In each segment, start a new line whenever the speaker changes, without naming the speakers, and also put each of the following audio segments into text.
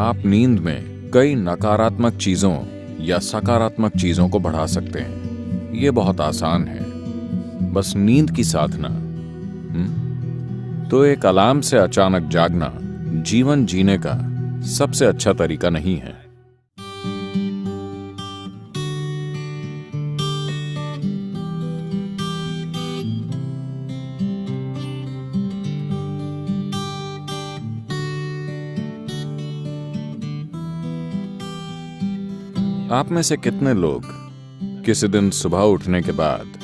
आप नींद में कई नकारात्मक चीजों या सकारात्मक चीजों को बढ़ा सकते हैं। ये बहुत आसान है, बस नींद की साधना। तो एक अलार्म से अचानक जागना जीवन जीने का सबसे अच्छा तरीका नहीं है। आप में से कितने लोग किसी दिन सुबह उठने के बाद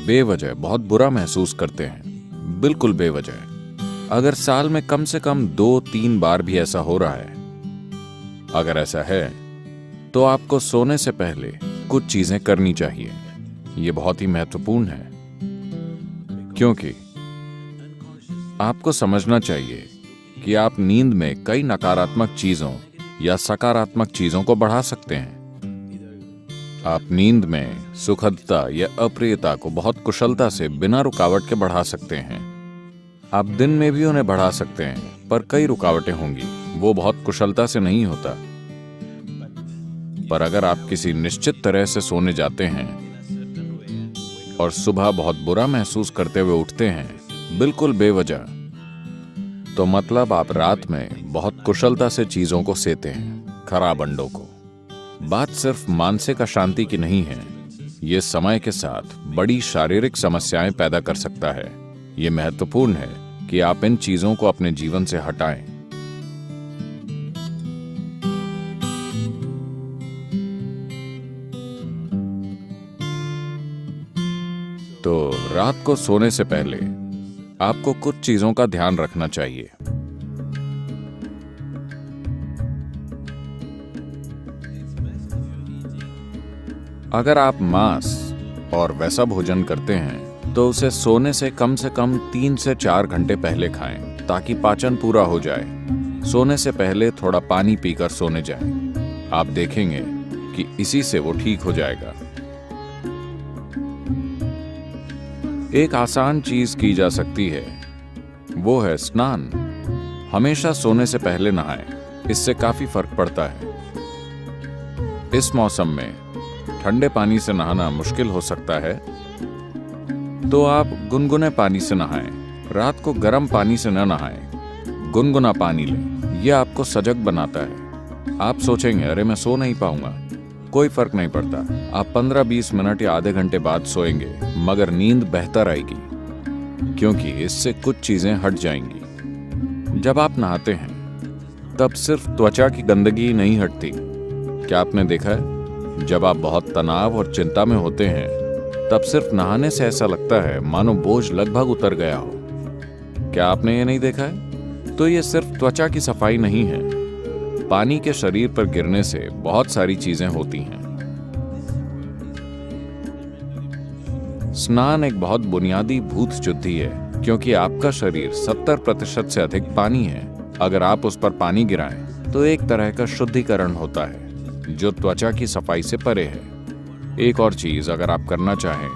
बेवजह बहुत बुरा महसूस करते हैं? बिल्कुल बेवजह। अगर साल में कम से कम 2-3 बार भी ऐसा हो रहा है, अगर ऐसा है तो आपको सोने से पहले कुछ चीजें करनी चाहिए। ये बहुत ही महत्वपूर्ण है, क्योंकि आपको समझना चाहिए कि आप नींद में कई नकारात्मक चीजों या सकारात्मक चीजों को बढ़ा सकते हैं। आप नींद में सुखदता या अप्रियता को बहुत कुशलता से बिना रुकावट के बढ़ा सकते हैं। आप दिन में भी उन्हें बढ़ा सकते हैं, पर कई रुकावटें होंगी, वो बहुत कुशलता से नहीं होता। पर अगर आप किसी निश्चित तरह से सोने जाते हैं और सुबह बहुत बुरा महसूस करते हुए उठते हैं, बिल्कुल बेवजह, तो मतलब आप रात में बहुत कुशलता से चीजों को सेते हैं, खराब अंडों को। बात सिर्फ मानसिक अशांति की नहीं है, ये समय के साथ बड़ी शारीरिक समस्याएं पैदा कर सकता है। ये महत्वपूर्ण है कि आप इन चीजों को अपने जीवन से हटाएं। तो रात को सोने से पहले आपको कुछ चीजों का ध्यान रखना चाहिए। अगर आप मांस और वैसा भोजन करते हैं तो उसे सोने से कम 3 से 4 घंटे पहले खाएं, ताकि पाचन पूरा हो जाए। सोने से पहले थोड़ा पानी पीकर सोने जाएं। आप देखेंगे कि इसी से वो ठीक हो जाएगा। एक आसान चीज की जा सकती है, वो है स्नान। हमेशा सोने से पहले नहाएं, इससे काफी फर्क पड़ता है। इस मौसम में ठंडे पानी से नहाना मुश्किल हो सकता है, तो आप गुनगुने पानी से नहाएं। रात को गर्म पानी से न नहाएं, गुनगुना पानी लें। यह आपको सजग बनाता है। आप सोचेंगे, अरे मैं सो नहीं पाऊंगा। कोई फर्क नहीं पड़ता। आप 15-20 मिनट या आधे घंटे बाद सोएंगे, मगर नींद बेहतर आएगी, क्योंकि इससे कुछ चीजें हट जाएंगी। जब आप नहाते हैं तब सिर्फ त्वचा की गंदगी नहीं हटती। क्या आपने देखा है, जब आप बहुत तनाव और चिंता में होते हैं तब सिर्फ नहाने से ऐसा लगता है मानो बोझ लगभग उतर गया हो? क्या आपने ये नहीं देखा है? तो ये सिर्फ त्वचा की सफाई नहीं है, पानी के शरीर पर गिरने से बहुत सारी चीजें होती हैं। स्नान एक बहुत बुनियादी भूत शुद्धि है, क्योंकि आपका शरीर 70% से अधिक पानी है। अगर आप उस पर पानी गिराएं तो एक तरह का शुद्धिकरण होता है, जो त्वचा की सफाई से परे है। एक और चीज अगर आप करना चाहें,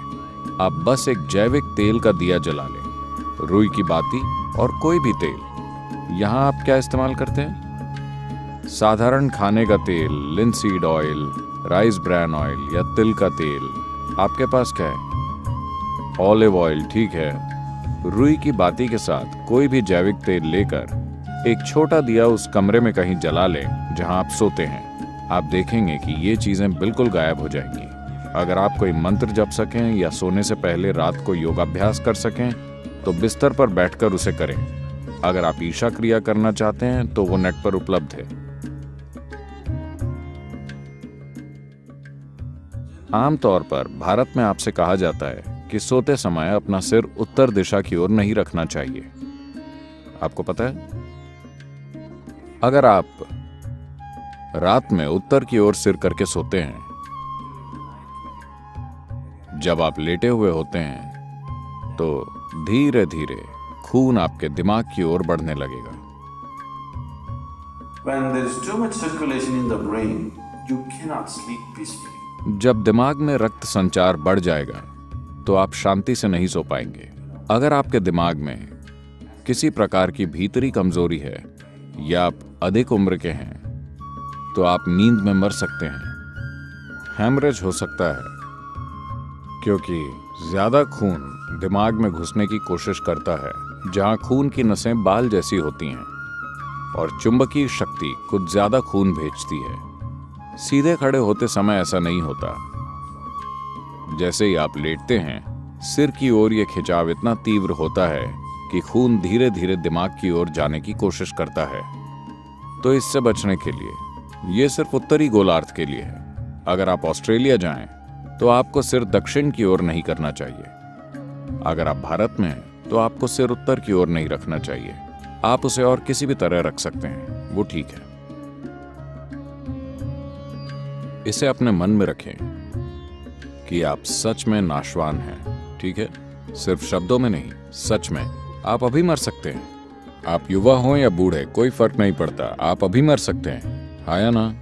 आप बस एक जैविक तेल का दिया जला लें, रुई की बाती और कोई भी तेल। यहाँ आप क्या इस्तेमाल करते हैं? साधारण खाने का तेल, linseed oil, rice bran oil या तिल का तेल। आपके पास क्या है? ऑलिव ऑयल, ठीक है। रुई की बाती के साथ कोई भी जैविक तेल लेकर एक छोटा दिया उस कमरे में कहीं जला लें जहां आप सोते हैं। आप देखेंगे कि ये चीजें बिल्कुल गायब हो जाएंगी। अगर आप कोई मंत्र जप सकें या सोने से पहले रात को योगाभ्यास कर सकें तो बिस्तर पर बैठकर उसे करें। अगर आप ईशा क्रिया करना चाहते हैं तो वो नेट पर उपलब्ध है। आमतौर पर भारत में आपसे कहा जाता है कि सोते समय अपना सिर उत्तर दिशा की ओर नहीं रखना चाहिए। आपको पता है, अगर आप रात में उत्तर की ओर सिर करके सोते हैं, जब आप लेटे हुए होते हैं तो धीरे धीरे खून आपके दिमाग की ओर बढ़ने लगेगा।
When there is too much circulation in the brain, you cannot sleep peacefully.
जब दिमाग में रक्त संचार बढ़ जाएगा तो आप शांति से नहीं सो पाएंगे। अगर आपके दिमाग में किसी प्रकार की भीतरी कमजोरी है या आप अधिक उम्र के हैं तो आप नींद में मर सकते हैं। हैमरेज हो सकता है क्योंकि ज्यादा खून दिमाग में घुसने की कोशिश करता है, जहां खून की नसें बाल जैसी होती हैं और चुंबकीय शक्ति कुछ ज्यादा खून भेजती है। सीधे खड़े होते समय ऐसा नहीं होता। जैसे ही आप लेटते हैं, सिर की ओर यह खिंचाव इतना तीव्र होता है कि खून धीरे धीरे दिमाग की ओर जाने की कोशिश करता है। तो इससे बचने के लिए, यह सिर्फ उत्तरी गोलार्ध के लिए है। अगर आप ऑस्ट्रेलिया जाएं तो आपको सिर दक्षिण की ओर नहीं करना चाहिए। अगर आप भारत में हैं तो आपको सिर उत्तर की ओर नहीं रखना चाहिए। आप उसे और किसी भी तरह रख सकते हैं, वो ठीक है। इसे अपने मन में रखें कि आप सच में नाशवान हैं, ठीक है? सिर्फ शब्दों में नहीं, सच में। आप अभी मर सकते हैं। आप युवा हो या बूढ़े, कोई फर्क नहीं पड़ता। आप अभी मर सकते हैं, हाँ या ना?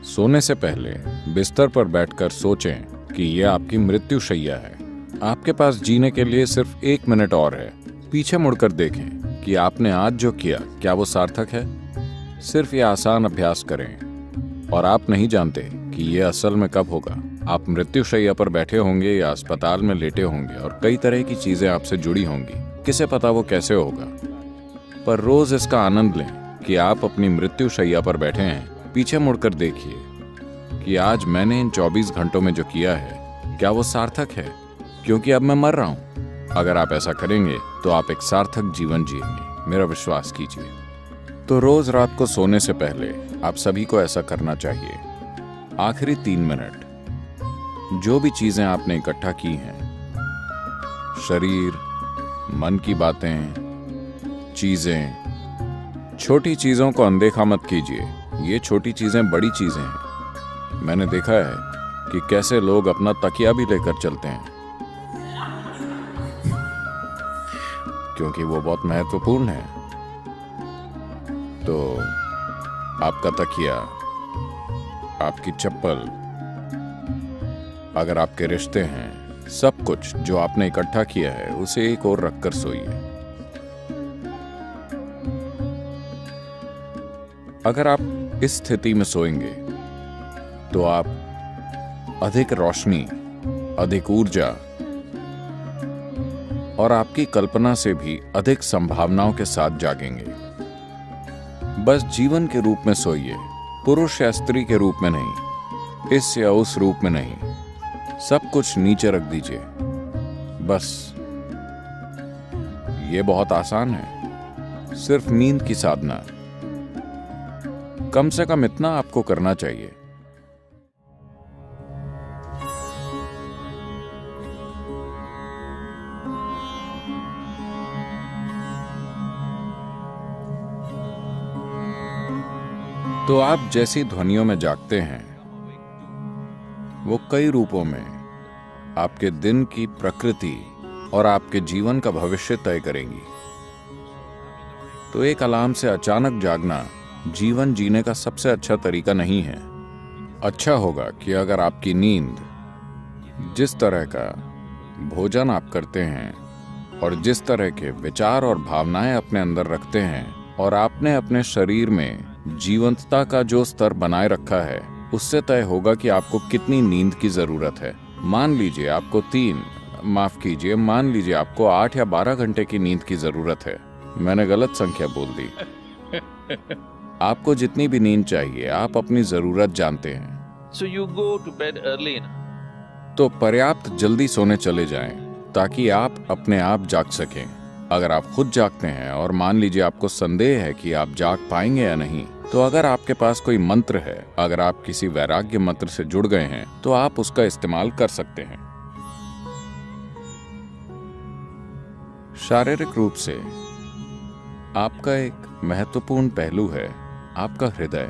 सोने से पहले बिस्तर पर बैठकर सोचें कि यह आपकी मृत्युशैया है। आपके पास जीने के लिए सिर्फ 1 मिनट और है। पीछे मुड़कर देखें कि आपने आज जो किया, क्या वो सार्थक है? सिर्फ ये आसान अभ्यास करें। और आप नहीं जानते कि यह असल में कब होगा। आप मृत्युशैया पर बैठे होंगे या अस्पताल में लेटे होंगे और कई तरह की चीजें आपसे जुड़ी होंगी। किसे पता वो कैसे होगा? पर रोज इसका आनंद लें कि आप अपनी मृत्युशैया पर बैठे हैं। पीछे मुड़कर देखिए कि आज मैंने इन 24 घंटों में जो किया है, क्या वो सार्थक है? क्योंकि अब मैं मर रहा हूं। अगर आप ऐसा करेंगे तो आप एक सार्थक जीवन जिएंगे, मेरा विश्वास कीजिए। तो रोज रात को सोने से पहले आप सभी को ऐसा करना चाहिए। आखिरी 3 मिनट, जो भी चीजें आपने इकट्ठा की हैं, शरीर, मन की बातें, चीजें, छोटी चीजों को अनदेखा मत कीजिए। ये छोटी चीजें बड़ी चीजें हैं। मैंने देखा है कि कैसे लोग अपना तकिया भी लेकर चलते हैं क्योंकि वो बहुत महत्वपूर्ण है। तो आपका तकिया, आपकी चप्पल, अगर आपके रिश्ते हैं, सब कुछ जो आपने इकट्ठा किया है, उसे एक ओर रखकर सोइए। अगर आप इस स्थिति में सोएंगे तो आप अधिक रोशनी, अधिक ऊर्जा और आपकी कल्पना से भी अधिक संभावनाओं के साथ जागेंगे। बस जीवन के रूप में सोइए, पुरुष या स्त्री के रूप में नहीं, इस या उस रूप में नहीं। सब कुछ नीचे रख दीजिए। बस ये बहुत आसान है, सिर्फ नींद की साधना। कम से कम इतना आपको करना चाहिए। तो आप जैसी ध्वनियों में जागते हैं, वो कई रूपों में आपके दिन की प्रकृति और आपके जीवन का भविष्य तय करेंगी। तो एक अलार्म से अचानक जागना जीवन जीने का सबसे अच्छा तरीका नहीं है। अच्छा होगा कि अगर आपकी नींद, जिस तरह का भोजन आप करते हैं और जिस तरह के विचार और भावनाएं अपने अंदर रखते हैं, और आपने अपने शरीर में जीवंतता का जो स्तर बनाए रखा है, उससे तय होगा कि आपको कितनी नींद की जरूरत है। मान लीजिए आपको 8 या 12 घंटे की नींद की जरूरत है। मैंने गलत संख्या बोल दी। आपको जितनी भी नींद चाहिए, आप अपनी जरूरत जानते हैं।
So you go to bed early enough.
तो पर्याप्त जल्दी सोने चले जाएं ताकि आप अपने आप जाग सकें। अगर आप खुद जागते हैं और मान लीजिए आपको संदेह है कि आप जाग पाएंगे या नहीं, तो अगर आपके पास कोई मंत्र है, अगर आप किसी वैराग्य मंत्र से जुड़ गए हैं, तो आप उसका इस्तेमाल कर सकते हैं। शारीरिक रूप से आपका एक महत्वपूर्ण पहलू है आपका हृदय,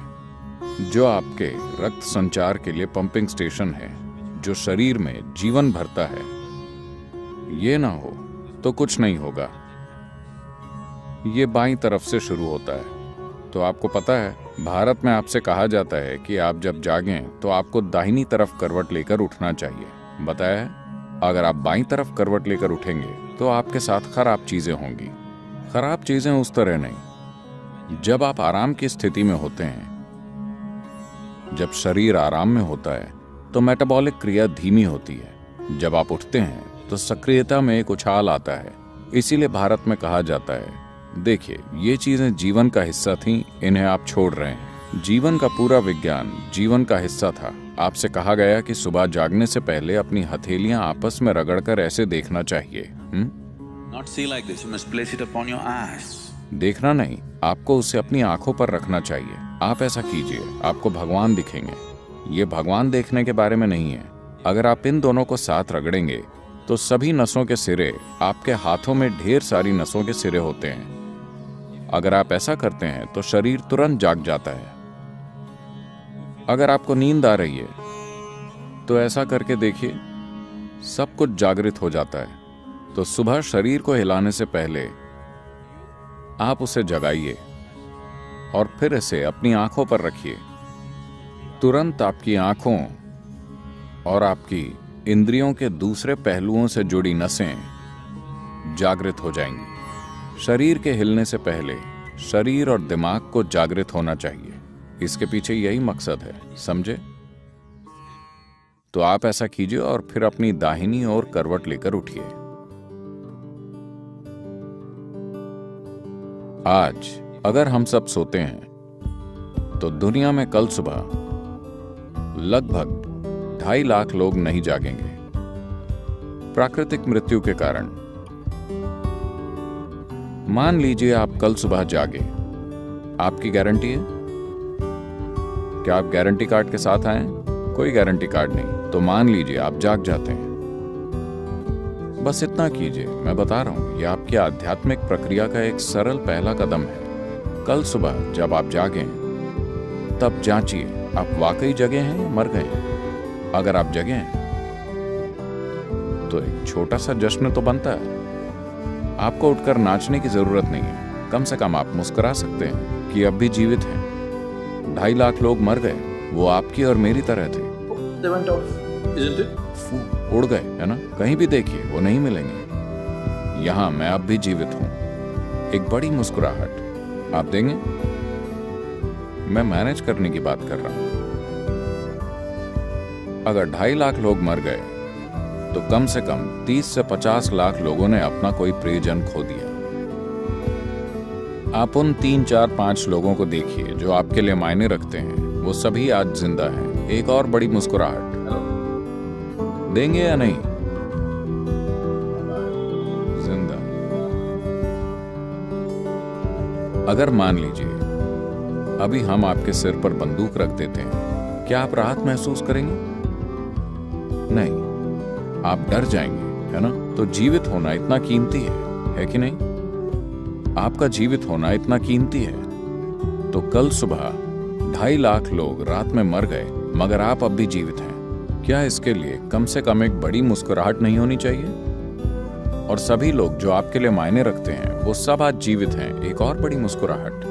जो आपके रक्त संचार के लिए पंपिंग स्टेशन है, जो शरीर में जीवन भरता है। ये ना हो तो कुछ नहीं होगा। ये बाईं तरफ से शुरू होता है। तो आपको पता है, भारत में आपसे कहा जाता है कि आप जब जागें तो आपको दाहिनी तरफ करवट लेकर उठना चाहिए। बताया है, अगर आप बाईं तरफ करवट लेकर उठेंगे तो आपके साथ खराब चीजें होंगी। खराब चीजें उस तरह नहीं, जब आप आराम की स्थिति में होते हैं, जब शरीर आराम में होता है, तो मेटाबॉलिक क्रिया धीमी होती है। जब आप उठते हैं तो सक्रियता में एक उछाल आता है। इसीलिए भारत में कहा जाता है, देखिए ये चीजें जीवन का हिस्सा थीं, इन्हें आप छोड़ रहे हैं। जीवन का पूरा विज्ञान जीवन का हिस्सा था। आपसे कहा गया कि सुबह जागने से पहले अपनी हथेलियां आपस में रगड़कर ऐसे देखना चाहिए।
Not see like this. You must place it upon your eyes.
देखना नहीं, आपको उसे अपनी आंखों पर रखना चाहिए। आप ऐसा कीजिए, आपको भगवान दिखेंगे। ये भगवान देखने के बारे में नहीं है। अगर आप इन दोनों को साथ रगड़ेंगे तो सभी नसों के सिरे, आपके हाथों में ढेर सारी नसों के सिरे होते हैं। अगर आप ऐसा करते हैं तो शरीर तुरंत जाग जाता है। अगर आपको नींद आ रही है तो ऐसा करके देखिए, सब कुछ जागृत हो जाता है। तो सुबह शरीर को हिलाने से पहले आप उसे जगाइए और फिर इसे अपनी आंखों पर रखिए। तुरंत आपकी आंखों और आपकी इंद्रियों के दूसरे पहलुओं से जुड़ी नसें जागृत हो जाएंगी। शरीर के हिलने से पहले शरीर और दिमाग को जागृत होना चाहिए। इसके पीछे यही मकसद है, समझे? तो आप ऐसा कीजिए और फिर अपनी दाहिनी ओर करवट लेकर उठिए। आज अगर हम सब सोते हैं तो दुनिया में कल सुबह लगभग 2.5 लाख लोग नहीं जागेंगे प्राकृतिक मृत्यु के कारण। मान लीजिए आप कल सुबह जागे, आपकी गारंटी है? क्या आप गारंटी कार्ड के साथ आए? कोई गारंटी कार्ड नहीं। तो मान लीजिए आप जाग जाते हैं। बस इतना कीजिए, मैं बता रहा हूं, यह आपकी आध्यात्मिक प्रक्रिया का एक सरल पहला कदम है। कल सुबह जब आप जागें तब जांचिए आप वाकई जगे हैं या मर गए हैं। अगर आप जगे हैं तो एक छोटा सा जश्न तो बनता है। आपको उठकर नाचने की जरूरत नहीं है, कम से कम आप मुस्कुरा सकते हैं कि अब भी जीवित हैं। 2.5 लाख लोग मर गए, वो आपकी और मेरी तरह थे।
They went off, isn't it?
उड़ गए, है ना? कहीं भी देखिए वो नहीं मिलेंगे। यहां मैं अब भी जीवित हूं। एक बड़ी मुस्कुराहट आप देंगे? मैं मैनेज करने की बात कर रहा हूं। अगर 2.5 लाख लोग मर गए तो कम से कम 30 से 50 लाख लोगों ने अपना कोई प्रियजन खो दिया। आप उन 3, 4, 5 लोगों को देखिए जो आपके लिए मायने रखते हैं, वो सभी आज जिंदा हैं। एक और बड़ी मुस्कुराहट देंगे या नहीं? जिंदा। अगर मान लीजिए अभी हम आपके सिर पर बंदूक रख देते हैं, क्या आप राहत महसूस करेंगे? नहीं, आप डर जाएंगे, है ना? तो जीवित होना इतना कीमती है कि नहीं? आपका जीवित होना इतना कीमती है। तो कल सुबह 2.5 लाख लोग रात में मर गए, मगर आप अब भी जीवित हैं। क्या इसके लिए कम से कम एक बड़ी मुस्कुराहट नहीं होनी चाहिए? और सभी लोग जो आपके लिए मायने रखते हैं वो सब आज जीवित हैं। एक और बड़ी मुस्कुराहट।